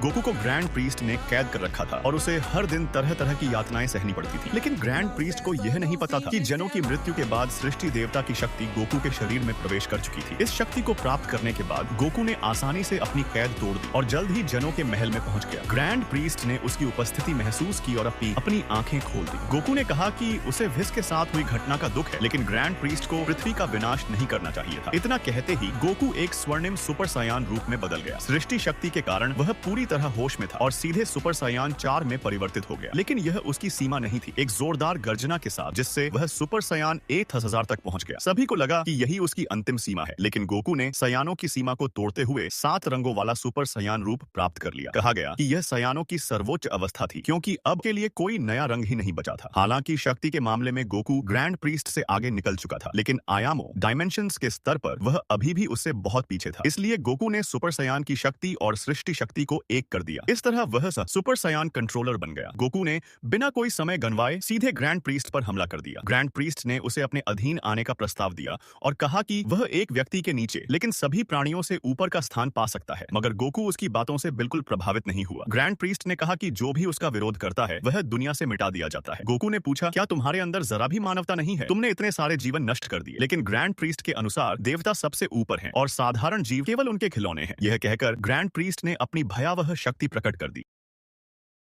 Goku को grand priest ने कैद कर रखा था और उसे हर दिन तरह तरह की यातनाएं सहनी पड़ती थी। लेकिन ग्रैंड प्रीस्ट को यह नहीं पता था कि जनों की मृत्यु के बाद सृष्टि देवता की शक्ति गोकू के शरीर में प्रवेश कर चुकी थी। इस शक्ति को प्राप्त करने के बाद गोकू ने आसानी से अपनी कैद तोड़ दी और जल्द ही जनों के महल में पहुंच गया। ग्रैंड प्रीस्ट ने उसकी उपस्थिति महसूस की और अपनी आंखें खोल दी। गोकू ने कहा कि उसे विस के साथ हुई घटना का दुख है, लेकिन ग्रैंड प्रीस्ट को पृथ्वी का विनाश नहीं करना चाहिए था। इतना कहते ही गोकू एक स्वर्णिम सुपर सायान रूप में बदल गया। सृष्टि शक्ति के कारण वह पूरी तरह होश में था और सीधे सुपर सायान 4 में परिवर्तित हो गया। लेकिन यह उसकी सीमा नहीं थी। एक जोरदार गर्जना के साथ जिससे वह सुपर सायान 1000 तक पहुंच गया। सभी को लगा कि यही उसकी अंतिम सीमा है, लेकिन गोकू ने सयानों की सीमा को तोड़ते हुए 7 रंगों वाला सुपर सयान रूप प्राप्त कर लिया। कहा गया कि यह सयानों की सर्वोच्च अवस्था थी, क्योंकि अब के लिए कोई नया रंग ही नहीं बचा था। हालांकि शक्ति के मामले में गोकू ग्रैंड प्रीस्ट से आगे निकल चुका था, लेकिन आयामों डायमेंशंस के स्तर पर वह अभी भी उससे बहुत पीछे था। इसलिए गोकू ने सुपर सयान की शक्ति और सृष्टि शक्ति को एक कर दिया। इस तरह वह सुपर सयान कंट्रोलर बन गया। गोकू ने बिना कोई समय गंवाए सीधे ग्रैंड प्रीस्ट पर हमला कर दिया। ग्रैंड प्रीस्ट ने उसे अपने अधीन आने का प्रस्ताव दिया और कहा कि वह एक व्यक्ति के नीचे लेकिन सभी प्राणियों से ऊपर का स्थान पा सकता है। मगर गोकू उसकी बातों से बिल्कुल प्रभावित नहीं हुआ। ग्रैंड प्रीस्ट ने कहा कि जो भी उसका विरोध करता है वह दुनिया से मिटा दिया जाता है। गोकू ने पूछा, क्या तुम्हारे अंदर जरा भी मानवता नहीं है? तुमने इतने सारे जीवन नष्ट कर दिए। लेकिन ग्रैंड प्रीस्ट के अनुसार देवता सबसे ऊपर हैं और साधारण जीव केवल उनके खिलौने हैं। यह कहकर ग्रैंड प्रीस्ट ने अपनी भयावह शक्ति प्रकट कर दी।